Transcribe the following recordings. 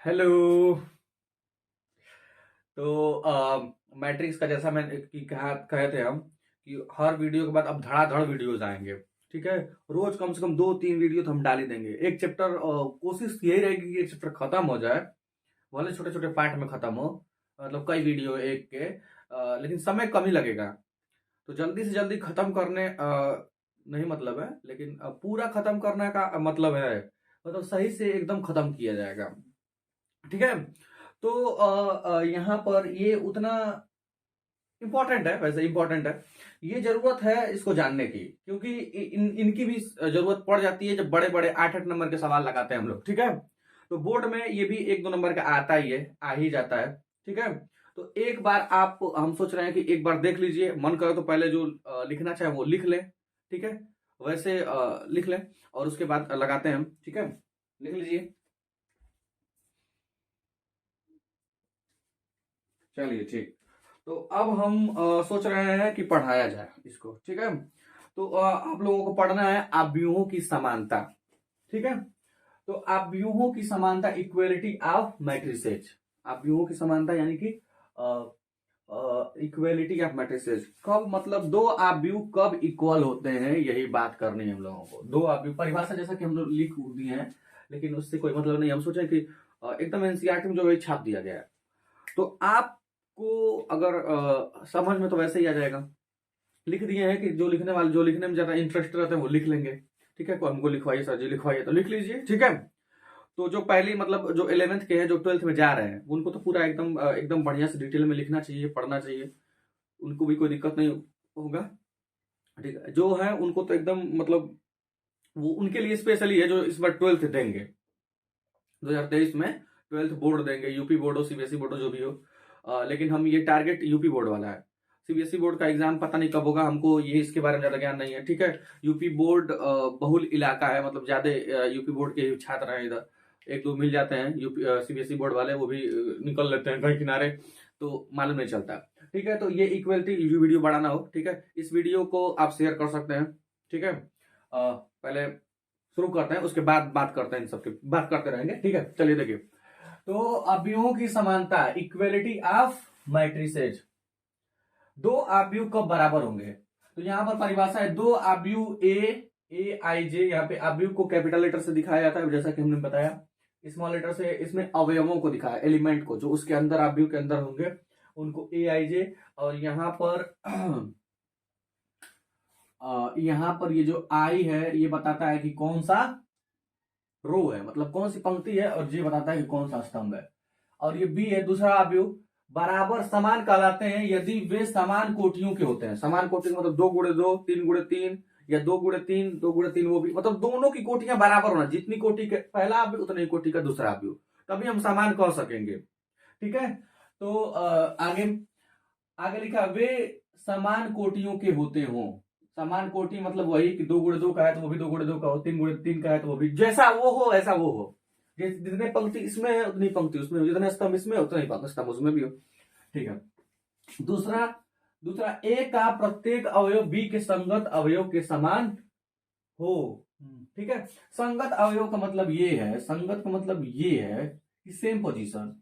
Hello. Matrix का जैसा मैं कि कहा कहे थे हम कि हर वीडियो के बाद अब धड़ाधड़ वीडियोज आएंगे। ठीक है। रोज कम से कम 2-3 वीडियो तो हम डाल ही देंगे। एक चैप्टर कोशिश यही रहेगी कि एक चैप्टर खत्म हो जाए, भले छोटे छोटे पार्ट में खत्म हो, मतलब कई वीडियो एक के, लेकिन समय कम ही लगेगा। तो जल्दी से जल्दी खत्म करने नहीं मतलब है, लेकिन पूरा खत्म करने का मतलब है, मतलब सही से एकदम खत्म किया जाएगा। ठीक है। तो यहाँ पर ये उतना इम्पोर्टेंट है, वैसे इम्पोर्टेंट है, ये जरूरत है इसको जानने की, क्योंकि इनकी भी जरूरत पड़ जाती है जब बड़े बड़े 8-8 नंबर के सवाल लगाते हैं हम लोग। ठीक है। तो बोर्ड में ये भी 1-2 नंबर का आता ही है, आ ही जाता है। ठीक है। तो एक बार आप, हम सोच रहे हैं कि एक बार देख लीजिए, मन करे तो पहले जो लिखना चाहे वो लिख लें। ठीक है। वैसे लिख लें और उसके बाद लगाते हैं हम। ठीक है। लिख लीजिए। चलिए ठीक। तो अब हम सोच रहे हैं कि पढ़ाया जाए इसको। ठीक है। तो आप लोगों को पढ़ना है आव्यूहों की समानता। ठीक है। तो आव्यूहों की समानता, इक्वेलिटी ऑफ मैट्रिसेज। आव्यूहों की समानता यानी कि इक्वेलिटी ऑफ मैट्रिसेज कब, मतलब दो आव्यूह कब इक्वल होते हैं, यही बात करनी है हम लोगों को। दो आव्यूह परिभाषा जैसा कि हम लोग लिख दिए हैं, लेकिन उससे कोई मतलब नहीं। हम सोचे कि एकदम एनसीईआरटी में जो है छाप दिया गया है, तो आपको अगर समझ में तो वैसे ही आ जाएगा। लिख दिए हैं कि जो लिखने वाले, जो लिखने में ज्यादा इंटरेस्ट रहते हैं वो लिख लेंगे। ठीक है। कोई हमको लिखवाइए सर जी, लिखवाइए, तो लिख लीजिए। ठीक है। तो जो पहली, मतलब जो 11th के हैं, जो 12th में जा रहे हैं, उनको तो पूरा एकदम एकदम बढ़िया से डिटेल में लिखना चाहिए, पढ़ना चाहिए। उनको भी कोई दिक्कत नहीं होगा। ठीक है। जो है उनको तो एकदम, मतलब वो उनके लिए स्पेशली है जो इस बार 12th देंगे, 2023 में 12th बोर्ड देंगे, यूपी बोर्ड हो, सीबीएसई बोर्ड हो, जो भी हो। लेकिन हम ये टारगेट यूपी बोर्ड वाला है। सीबीएसई बोर्ड का एग्जाम पता नहीं कब होगा, हमको ये इसके बारे में ज्यादा ज्ञान नहीं है। ठीक है। यूपी बोर्ड बहुल इलाका है, मतलब ज्यादा यूपी बोर्ड के छात्र हैं इधर। एक दो मिल जाते हैं यूपी सीबीएसई बोर्ड वाले, वो भी निकल लेते हैं कहीं किनारे, तो मालूम नहीं चलता। ठीक है। तो ये इक्वलिटी वीडियो बढ़ाना हो, ठीक है, इस वीडियो को आप शेयर कर सकते हैं। ठीक है। पहले शुरू करते हैं, उसके बाद बात करते हैं, इन सबकी बात करते रहेंगे। ठीक है। चलिए देखिए। तो अवयवों की समानता, इक्वेलिटी ऑफ मैट्रिसेज। दो अवयव कब बराबर होंगे? तो यहां पर परिभाषा है, दो अवयव ए आई जे, यहाँ पे अवयव को कैपिटल लेटर से दिखाया जाता है, जैसा कि हमने बताया। स्मॉल लेटर से इसमें अवयवों को दिखाया, एलिमेंट को, जो उसके अंदर अवयव के अंदर होंगे उनको ए आई जे। और यहाँ पर यहाँ पर ये जो आई है ये बताता है कि कौन सा रो है, मतलब कौन सी पंक्ति है, और ये बताता है कि कौन सा स्तंभ है। और ये बी है, दूसरा अवयव। बराबर समान कहलाते हैं यदि वे समान कोटियों के होते हैं। समान कोटि का मतलब 2 गुणे 2, 3 गुणे 3, या 2 गुणे 3, 2 गुणे 3, वो भी, मतलब दोनों की कोटियां बराबर होना, जितनी कोटि के पहला अवयव उतनी कोटि का दूसरा अवयव, तभी हम समान कह सकेंगे। ठीक है। तो आगे आगे लिखा, वे समान कोटियों के होते हों। समान कोटि मतलब वही कि 2 गुणे 2 का है तो वो भी 2 गुणे 2 का हो, 3 गुणे 3 का है तो वो भी, जैसा वो हो ऐसा वो हो। जितने पंक्ति इसमें है उतनी पंक्ति उसमें हो, जितने स्तंभ इसमें उतने ही स्तंभ उसमें भी हो। ठीक है। दूसरा दूसरा ए का प्रत्येक अवयव बी के संगत अवयव के समान हो। ठीक है। संगत अवयव का मतलब ये है, संगत का मतलब ये है कि सेम पोजीशन।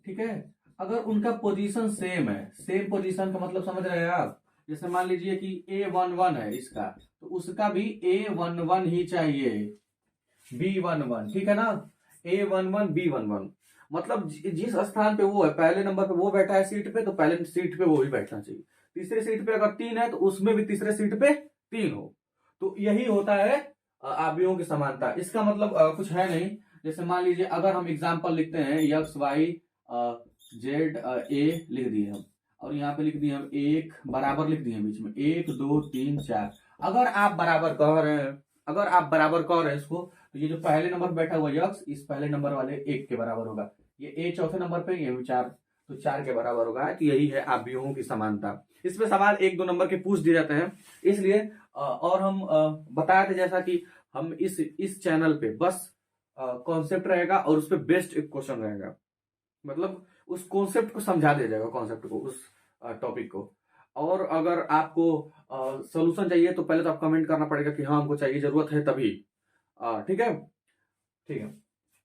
ठीक है। अगर उनका पोजीशन सेम है, सेम पोजीशन का मतलब समझ रहे हैं आप? जैसे मान लीजिए कि A11 है इसका, तो उसका भी A11 ही चाहिए, B11। ठीक है ना? A11 B11, मतलब जिस स्थान पे वो है, पहले नंबर पे वो बैठा है सीट पे, तो पहले सीट पे वो ही बैठना चाहिए। तीसरे सीट पे अगर 3 है तो उसमें भी तीसरे सीट पे 3 हो। तो यही होता है अवयवों की समानता। इसका मतलब कुछ है नहीं। जैसे मान लीजिए अगर हम एग्जाम्पल लिखते हैं, एक्स वाई जेड ए लिख दिए हम, और यहाँ पे लिख दिए हम एक, बराबर लिख दिए बीच में 1 2 3 4। अगर आप बराबर कह रहे हैं, अगर आप बराबर कह रहे हैं इसको, तो ये जो पहले नंबर बैठा हुआ यक्स, इस पहले नंबर वाले 1 के बराबर होगा। ये ए चौथे नंबर पे, ये 4, तो 4 के बराबर होगा। कि यही है अवयवों की समानता। इसमें सवाल 1-2 नंबर के पूछ दिए जाते हैं, इसलिए और हम बताए थे जैसा कि हम इस चैनल पे बस कॉन्सेप्ट रहेगा और उस पर बेस्ट एक क्वेश्चन रहेगा, मतलब उस कॉन्सेप्ट को समझा दिया जाएगा, कॉन्सेप्ट को, उस टॉपिक को। और अगर आपको सोल्यूशन चाहिए तो पहले तो आप कमेंट करना पड़ेगा कि हाँ हमको चाहिए, जरूरत है, तभी। ठीक है। ठीक है।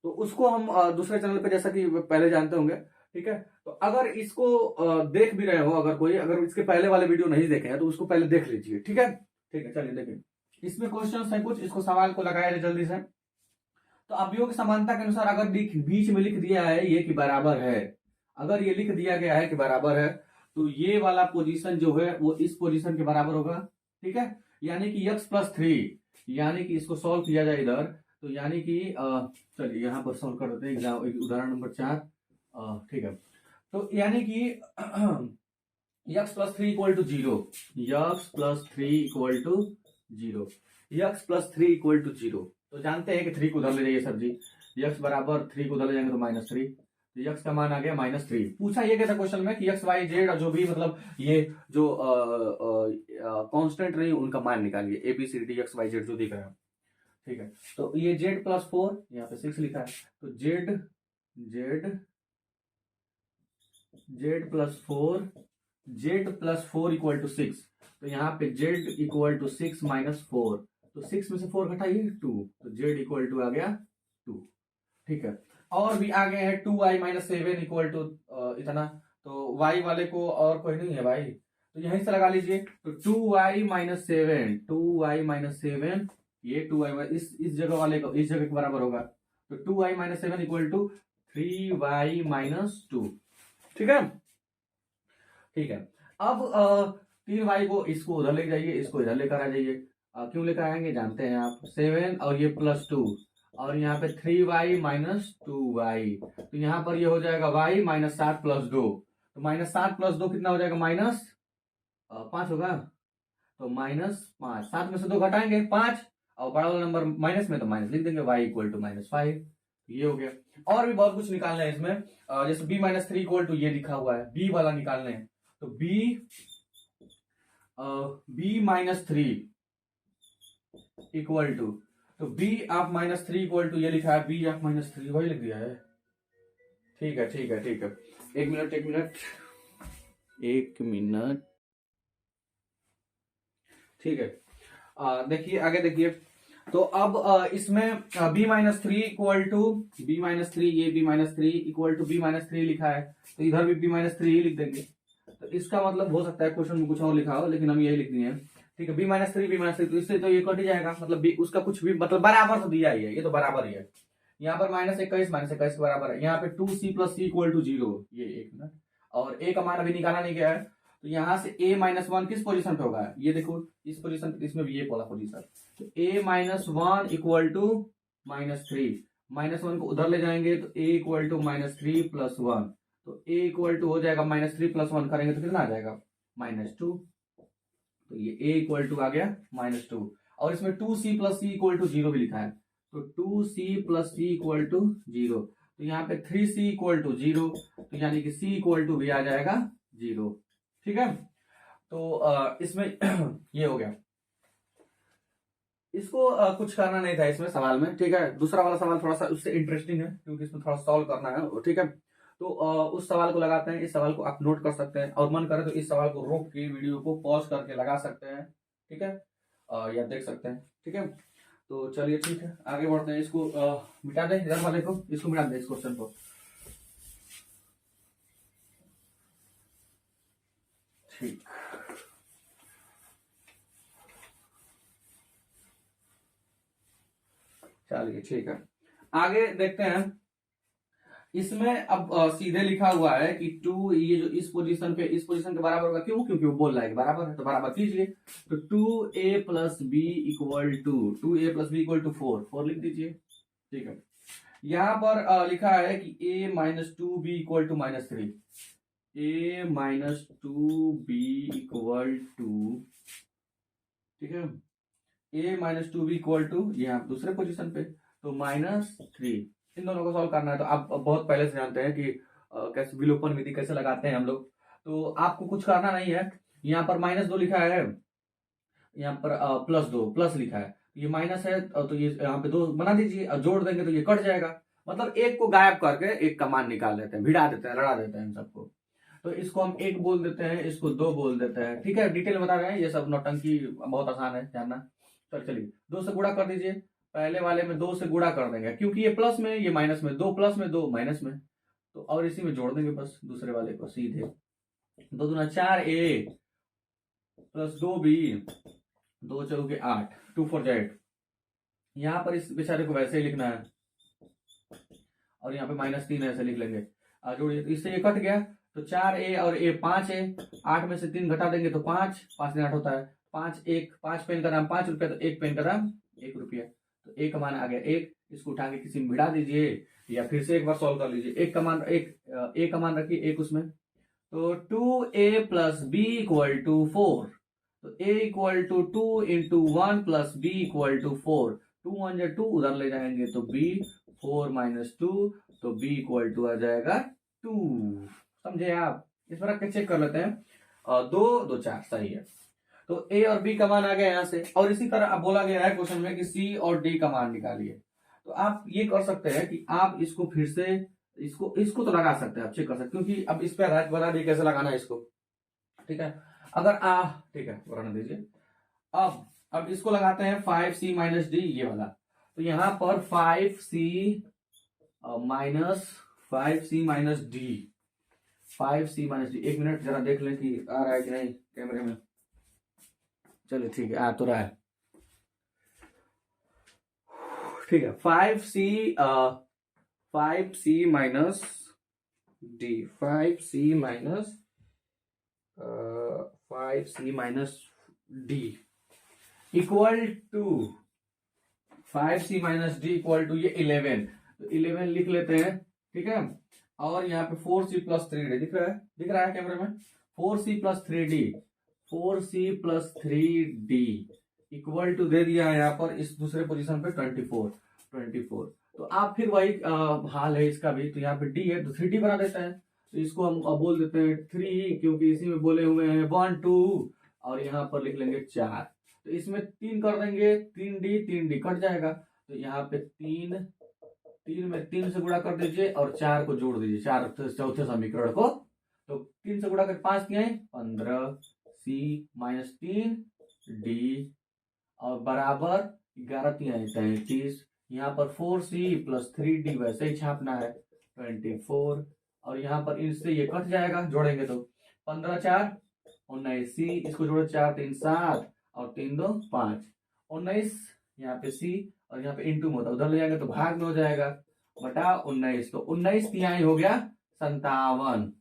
तो उसको हम दूसरे चैनल पे जैसा कि पहले जानते होंगे, ठीक है। तो अगर इसको देख भी रहे हो, अगर कोई अगर इसके पहले वाले वीडियो नहीं देखे हैं तो उसको पहले देख लीजिए, ठीक है। ठीक है, चलिए देखिए इसमें क्वेश्चन है कुछ, इसको सवाल को लगाया जाए जल्दी से। तो अवयवों की समानता के अनुसार अगर बीच में लिख दिया है ये कि बराबर है, अगर ये लिख दिया गया है कि बराबर है, तो ये वाला पोजीशन जो है वो इस पोजीशन के बराबर होगा, ठीक है। यानी कि x+3, यानी कि इसको सॉल्व किया जाए इधर, तो यानी कि चलिए यहां पर सॉल्व कर देते हैं उदाहरण नंबर 4, ठीक है। तो यानी कि x+3 equal to 0, x+3 equal to 0, x+3 equal to 0। तो जानते हैं कि 3 को उधर ले जाइए सर जी, x बराबर 3 को उधर ले जाएंगे तो -3, तो x का मान आ गया -3। पूछा ये क्या था क्वेश्चन में कि x y z और जो भी मतलब ये जो कांस्टेंट रही उनका मान निकालिए, A B C D x y z जो दिख रहा है, ठीक है। तो ये z+4 यहाँ पे 6 लिखा है, तो z+4 इक्वल टू 6, तो यहाँ पे z इक्वल टू 6 -4, तो 6 में से 4 घटाइए 2, तो z इक्वल टू आ गया 2, ठीक है। और भी आगे है 2y-7 इक्वल टू इतना, तो y वाले को और कोई नहीं है भाई, तो यहीं से लगा लीजिए। तो 2y-7 ये 2y इस जगह वाले को इस जगह के बराबर होगा, तो 2y-7 इक्वल टू 3y-2, ठीक है। ठीक है, अब 3y को इसको उधर ले जाइए, इसको इधर लेकर आ जाइए। क्यों लेकर आएंगे जानते हैं आप, 7 और ये +2 और यहाँ पे 3y-2y, तो यहाँ पर ये हो जाएगा y -7 + 2, तो -7 + 2 कितना हो जाएगा, -5 होगा, तो -5, 7 में से 2 घटाएंगे 5, और बड़ा वाला नंबर माइनस में तो माइनस लिख देंगे, y इक्वल टू -5, ये हो गया। और भी बहुत कुछ निकालना है इसमें, जैसे b-3 इक्वल टू ये लिखा हुआ है, b वाला निकालना है, तो b-3 इक्वल टू, तो b-3 इक्वल टू ये लिखा है, b-3 वही लिख दिया है, ठीक है ठीक है ठीक है, एक मिनट, ठीक है। देखिए आगे देखिए, तो अब इसमें b-3 इक्वल टू b-3, ये b-3 इक्वल टू b-3 लिखा है, तो इधर भी b-3 ही लिख देंगे। तो इसका मतलब हो सकता है क्वेश्चन में कुछ और लिखा हो, लेकिन हम यही लिख दिए हैं, ठीक है। b-3 तो इससे तो ये कट ही जाएगा, मतलब b उसका कुछ भी मतलब बराबर तो दिया ही है, ये तो बराबर ही है। यहाँ पर -21 के बराबर है, यहाँ पे 2c + c इक्वल टू 0, ये 1 मिनट, और a का मान अभी निकाला नहीं गया है, तो यहाँ से a-1 किस पोजीशन पे होगा, ये देखो इस पोजीशन, इसमें भी ये वाला पोजीशन, तो a-1 इक्वल टू -3, -1 को उधर ले जाएंगे तो a इक्वल टू -3 + 1, तो a इक्वल टू हो जाएगा -3 + 1 करेंगे तो कितना आ जाएगा, -2, तो ये a इक्वल टू आ गया -2, और इसमें 2c + c इक्वल टू 0 भी लिखा है, तो 2c + c इक्वल टू 0, तो यहाँ पे 3c इक्वल टू 0, तो यानी कि c इक्वल टू भी आ जाएगा 0, ठीक है। तो इसमें ये हो गया, इसको कुछ करना नहीं था इसमें सवाल में, ठीक है। दूसरा वाला सवाल थोड़ा सा उससे इंटरेस्टिंग है, क्योंकि इसमें थोड़ा सॉल्व करना है, ठीक है। तो उस सवाल को लगाते हैं, इस सवाल को आप नोट कर सकते हैं, और मन करे तो इस सवाल को रोक के वीडियो को पॉज करके लगा सकते हैं, ठीक है, या देख सकते हैं, ठीक है। तो चलिए ठीक है, आगे बढ़ते हैं, इसको मिटा दें, इधर वाले को, इसको मिटा दें, इस क्वेश्चन को, ठीक। चलिए ठीक है, आगे देखते हैं। इसमें अब सीधे लिखा हुआ है कि 2, ये जो इस पोजीशन के बराबर होगा, क्यों, क्योंकि वो बोल रहा है कि बराबर है, तो बराबर कीजिए, तो 2a + b इक्वल टू 4 लिख दीजिए, ठीक है। यहाँ पर लिखा है कि a-2b equal to -3, a-2b equal to, ठीक है, a-2b इक्वल टू, यहाँ दूसरे पोजीशन पे, तो -3, इन दोनों को सॉल्व करना है। तो आप बहुत पहले से जानते हैं कि कैसे विलोपन विधि कैसे लगाते हैं हम लोग, तो आपको कुछ करना नहीं है। यहाँ पर -2 लिखा है, यहाँ पर +2 प्लस लिखा है, ये माइनस है, तो ये यहाँ पे 2 बना दीजिए, और जोड़ देंगे तो ये कट जाएगा, मतलब एक को गायब करके एक का मान निकाल लेते हैं, भिड़ा देते हैं, लड़ा देते हैं इन सबको। तो इसको हम 1 बोल देते हैं, इसको 2 बोल देते हैं, ठीक है। डिटेल बता रहे हैं, ये सब नौटंकी बहुत आसान है जानना। तो चलिए 2 से गुणा कर दीजिए, पहले वाले में 2 से गुणा कर देंगे, क्योंकि ये प्लस में ये माइनस में, 2 प्लस में 2 माइनस में, तो और इसी में जोड़ देंगे बस दूसरे वाले को सीधे। 2 दूना 4a प्लस 2b, 2 चौके 8, 2 4 8। यहाँ पर इस बेचारे को वैसे ही लिखना है और यहाँ पे -3 ऐसे लिख लेंगे। जोड़िए, तो इससे ये कट गया, तो 4a और a 5a, 8 में से 3 घटा देंगे तो 5, 5 में 8 होता है, 5 पेन का दाम 5 रुपया, तो 1 पेन का दाम 1 रुपया। तो a का मान आ गया 1, इसको उठा के किसी में भिड़ा दीजिए या फिर से एक बार सॉल्व कर लीजिए। a का मान रखिए 1 उसमें, तो 2a plus b equal to 4, तो a equal to 2 into 1 plus b equal to 4, 2 1 जा 2, उधर ले जाएंगे तो b, 4 माइनस 2, तो b इक्वल टू आ जाएगा 2। समझे आप? इस पर रख चेक कर लेते हैं, 2 2 4 सही है। तो a और b का मान आ गया यहाँ से, और इसी तरह अब बोला गया है क्वेश्चन में कि c और d का मान निकालिए। तो आप ये कर सकते हैं कि आप इसको फिर से इसको तो लगा सकते हैं, आप चेक कर सकते हैं, क्योंकि अब इस पर बता दिए कैसे लगाना है इसको। ठीक है, अगर ठीक है बनाना दीजिए। अब इसको लगाते हैं 5c माइनस डी, ये वाला। तो यहाँ पर 5c minus D, 5c minus D. 1 minute जरा देख लें कि आ रहा है कि नहीं कैमरे में। चलिए ठीक है, आ तो रहा है। ठीक है, 5c minus D, 5c minus D equal to 5c minus D equal to ये 11, तो 11 लिख लेते हैं। ठीक है, और यहाँ पे 4c प्लस 3d दिख रहा है कैमरे में, 4c plus 3d equal to दे दिया है यहाँ पर इस दूसरे पोजीशन पे 24। तो आप फिर वही हाल है इसका भी, तो यहाँ पे d है तो 3d बना देते हैं, तो इसको हम बोल देते हैं 3, क्योंकि इसी में बोले हुए हैं 1 2, और यहाँ पर लिख लेंगे 4। तो इसमें 3 कर देंगे, 3d कट जाएगा, तो यहाँ पे 3 में 3 से गुणा कर दीजिए और 4 को जोड़ दीजिए, चौथे समीकरण को। तो 3 से गुणा कर 5 किए 15, c माइनस 3d और बराबर 11 3 33। यहाँ पर 4c प्लस 3d वैसे ही छापना है 24, और यहाँ पर इनसे ये कट जाएगा, जोड़ेंगे तो 15 4 19, c इसको जोड़ो 4 3 7 और 3 2 5, 19 यहाँ पे c और यहाँ पे इंटू में होता है, उधर ले जाएंगे तो भाग में हो जाएगा बटा 19, तो 19 तिहाई हो गया 57,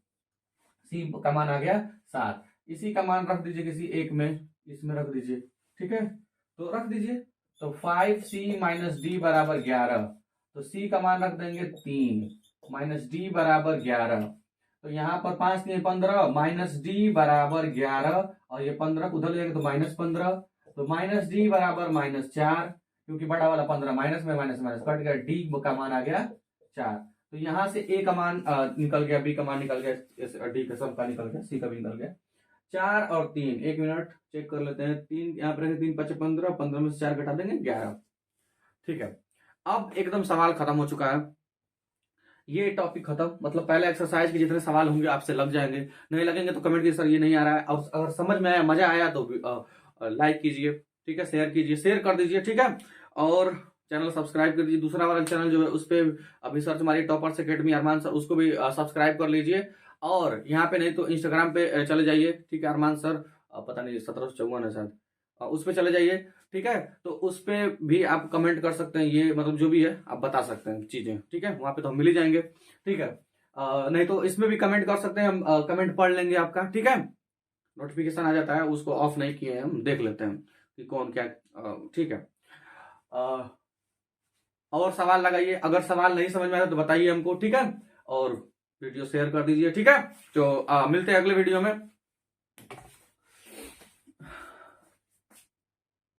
c का मान आ गया 7। इसी का मान रख दीजिए किसी एक में, इसमें रख दीजिए। ठीक है, तो रख दीजिए, तो 5c माइनस डी बराबर 11, तो c का मान रख देंगे 3 माइनस डी बराबर 11, तो यहाँ पर 5 3 15 माइनस डी बराबर 11, और ये 15 को उधर ले जाएंगे तो -15, तो माइनस डी बराबर -4, क्योंकि बड़ा वाला 15 माइनस में माइनस कट गया, डी का मान आ गया 4। तो यहाँ से a का मान निकल गया, b का मान निकल गया, डी का सब का निकल गया, c का भी निकल गया। 4 और 3, 1 मिनट चेक कर लेते हैं। 3 यहाँ पर 3 5 15, 15 में से 4 घटा देंगे 11। ठीक है, अब एकदम सवाल खत्म हो चुका है, ये टॉपिक खत्म। मतलब पहले एक्सरसाइज के जितने सवाल होंगे आपसे लग जाएंगे, नहीं लगेंगे तो कमेंट कीजिए सर ये नहीं आ रहा है, और अगर समझ में आया, मजा आया तो लाइक कीजिए। ठीक है, शेयर कीजिए, शेयर कर दीजिए। ठीक है, और चैनल सब्सक्राइब कर दीजिए। दूसरा वाला चैनल जो है उस पर अभी सर्च मारिए टॉपर्स एकेडमी अरमान सर, उसको भी सब्सक्राइब कर लीजिए। और यहाँ पे नहीं तो इंस्टाग्राम पे चले जाइए। ठीक है, अरमान सर पता नहीं 1754 है शायद, उस पर चले जाइए। ठीक है, तो उस पर भी आप कमेंट कर सकते हैं, ये मतलब जो भी है आप बता सकते हैं चीजें। ठीक है, वहां पे तो हम मिल ही जाएंगे। ठीक है, नहीं तो इसमें भी कमेंट कर सकते हैं, हम कमेंट पढ़ लेंगे आपका। ठीक है, नोटिफिकेशन आ जाता है, उसको ऑफ नहीं किए हैं, हम देख लेते हैं कि कौन क्या। ठीक है, और सवाल लगाइए, अगर सवाल नहीं समझ में आया तो बताइए हमको। ठीक है, और वीडियो शेयर कर दीजिए। ठीक है, तो मिलते हैं अगले वीडियो में।